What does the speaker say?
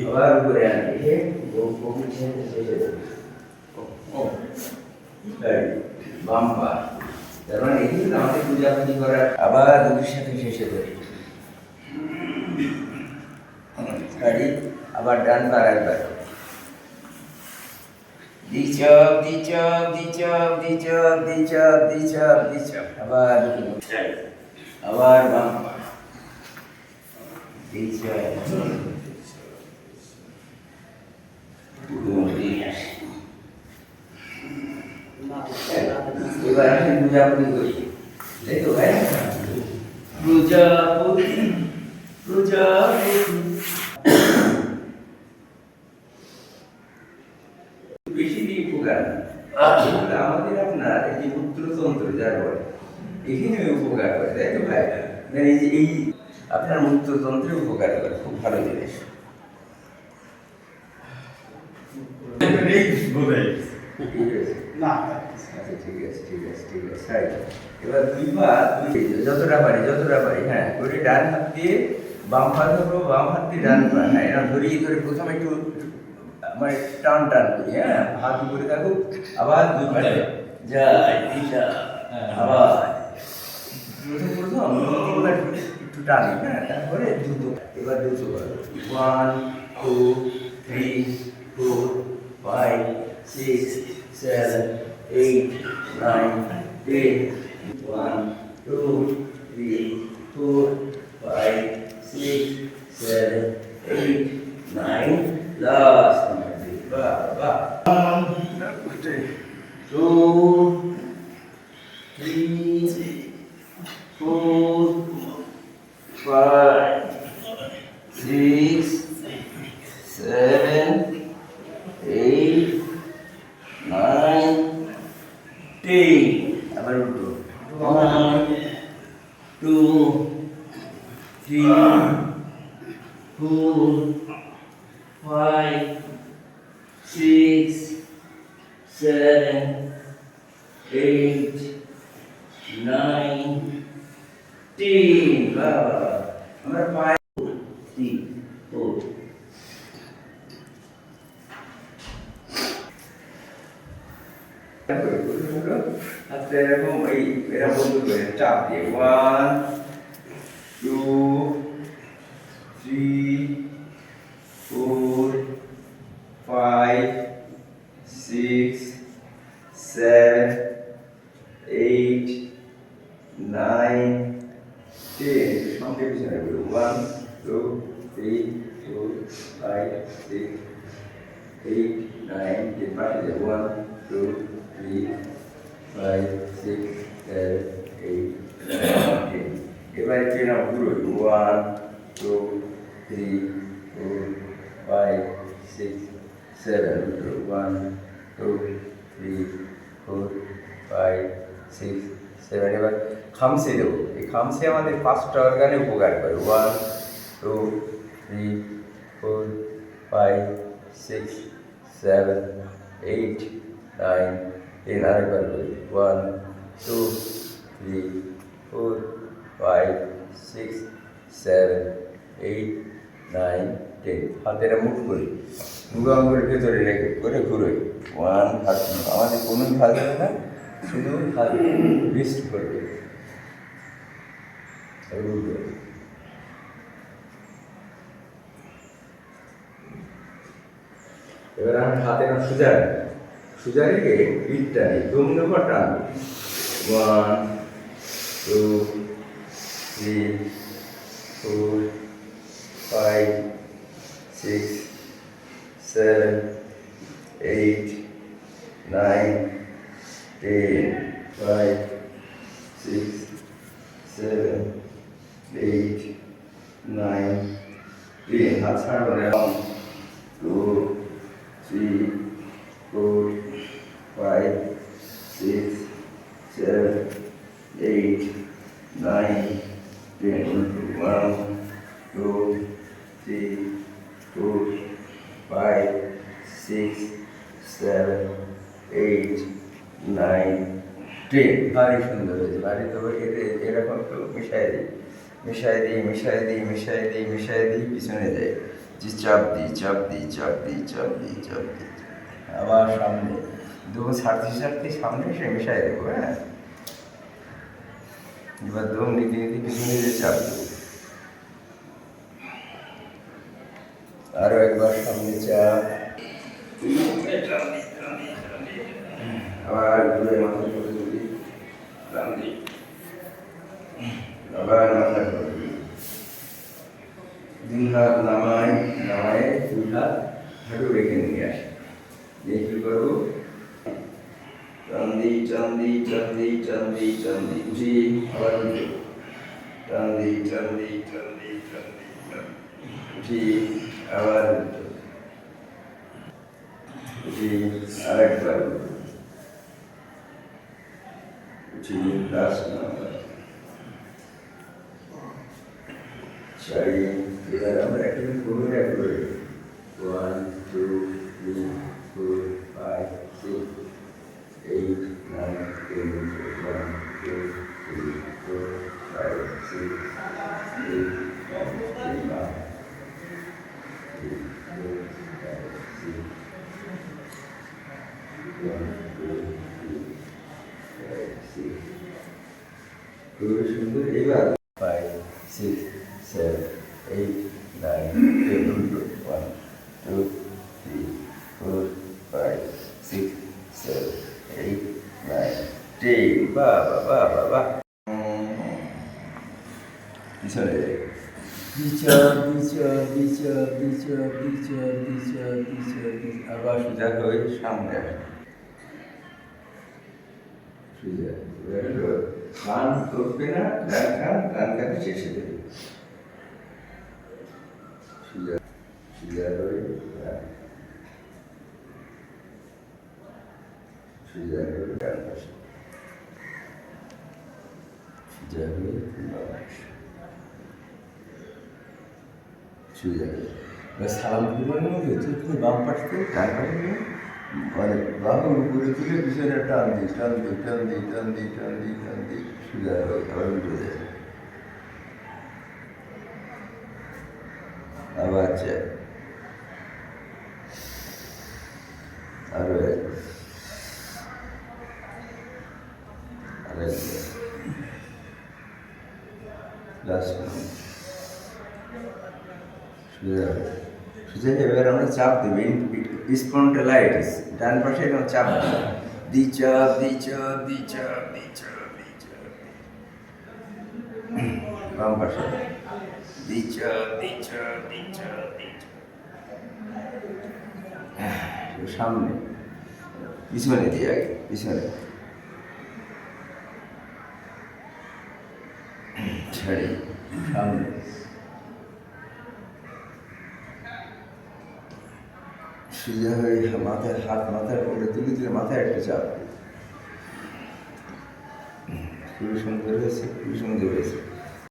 আবার উপরে আনি বকুল শেষে শেষে বাম পা। তার মানে এই কিন্তু আমাদের পূজাপুজি করার আবার দুটির সাথে শেষে ধরি ছাড়ি, আবার ডান পা একবার দিচক দিচক দিচক দিচক দিচক দিচক দিচক, আবার আবার বাম পা দিচক। এবার আমি পূজাপুজি করি, তাই তো ভাই? প্রজাপতি প্রজাপতি বেশি দিয়ে উপকার আমাদের আপনার এই যে মূত্রতন্ত্র যার বলে এখানে উপকার করে, তাই তো ভাই? মানে এই যে এই আপনার মূত্রতন্ত্রে উপকার করে, খুব ভালো জিনিস। ঠিক আছে ঠিক আছে ঠিক আছে। এবার দুই পা যতটা পারি হ্যাঁ করে ডান হাত দিয়ে বাম হাত ধরবো, বাম হাত দিয়ে ডান পা, হ্যাঁ এরকম ধরিয়ে ধরে প্রথমে একটু মানে টান টান করি, হ্যাঁ হাত উপরে থাকুক, আবার দুই পারে যায় দিশা, আবার প্রথম তিনবার একটু টানি, হ্যাঁ তারপরে দ্রুত, এবার দ্রুত করো 1 2 3 4 5 6 7 8 9 10 1 2 3 4 5 6 7 8 9 last ba 2 3 4 5 6 7 8 9 10, আবার উঠো 1 2 3 4 5 6 7 8 9 10, বাবা আমরা 5 3 4 আচ্ছা এরকম এরকম করে চাপ দিয়ে 1 2 3 4 5 6 7 8 9 10, সঙ্গে পিছনে 1 2 3 4 5 6 8 9 10, পাশে 1 2 3 5 6 7 8 9 10। এবার একটু না ঘুরো 1 2 3 4 5 6 7 1 2 3 4 5 6 7। এবার খামসে দেবো, এই খামসে আমাদের 5টা অর্গানে উপকার করে 1 2 3 4 5 6 7 8 9 10, আরেকবার করি 1 2 3 4 5 6 7 8 9 10। হাতের মুখ করি, মুখ আঙ্গুলের ভেতরে রেখে করে ঘুরোই 1 হাত, আমাদের কোনো ভাগ হবে না, শুধু হাত রিস্ট করবে। এবার আমি হাতে না সোজা রেখে পিঠটা নিই, দমনে পর টানবো 1 2 3 4 5 6 7 8 9 10 5 6 7 8 9 10, হাত ছাড়বো না 1 2 3 4 5 6 7 8 9 10, 1 2 3 4 5 6 7 8 9 10। ভারী সুন্দর হয়েছে, ভারী তো এরকম একটু মিশাই দিই মিশাই দিই মিশাই দিই মিশাই দিই মিশাই দিই পিছনে যাই, যে চাপ দিই চাপ দিই চাপ দিই চাপ দিই চাপ দিই, আবার সামনে দম ছাড়তে ছাড়তে সামনে এসে মিশাই দেবো। হ্যাঁ, এবার দম নিতে নিতে পিছনে যে চাপ দেবো, আরো একবার সামনে চাপ, আবার ঘুরে মাথা করে তুলি, টান দিই, আবার মাথা করে দিই, দুই হাত নামাই, নামায় দুই হাত হাঁটু রেখে নিয়ে আসি, দিয়ে কি করবো, টান দিই টান দিই টান দিই টান দিই টান দিই, উঠি আবার উঠে, টান দিই টান দিই টান দিই টান দিই উঠি, আবার উঠি, আরেকবার উঠি, লাস্ট নাম্বার চারি, এবার আমরা একটা করে রাখবো, 1 2 3 4 5 6 8 9 10 1 2 3 4 5 6 8 9 10 খুবই সুন্দর। এবার 5 6 7 8 9 10 1 2 3 4 5 6 7 8 9 10, বাহ বাহ বাহ বাহ, পিছনে যাই, বিচার বিচার বিচার বিচার বিচার বিচার বিচার, আবার সোজা হয়ে সামনে আসে, সোজা কান করবে না, ডান কান ডান কানে শেষে দেবে, সোজা সোজা হয়ে সোজা হয়ে ডান পাশে, সোজা হয়ে বাম পাশে, সোজা হয়ে সালাম ফিরবানোর মধ্যে তুমি বাম পাশ থেকে ডান পাশে নিয়ে মানে বাহু উপরে তুলে পিছনে টান দিই টান দিই টান দিই টান দিই টান দিই টান দিই, সোজা হয়ে আবার উঠে যায়, আবার চাই, আরো একবার, আরেকবার, লাস্ট সোজা সোজা। এবার আমরা চাপ দেবো, স্পন্ডেলাইটিস ডান পাশে এরকম চাপ দি চাপ দি চাপ দি চাপ দি চাপ দি চাপ, বাম পাশে দি চাপ দি চাপ দি চাপ দি চাপ, সামনে পিছনে দিয়ে আগে পিছনে ছাড়ি, সামনে সোজা হয়ে মাথায় হাত মাথার উপরে তুলে তুলে মাথায় একটা চাপ, খুবই সুন্দর হয়েছে খুবই সুন্দর হয়েছে।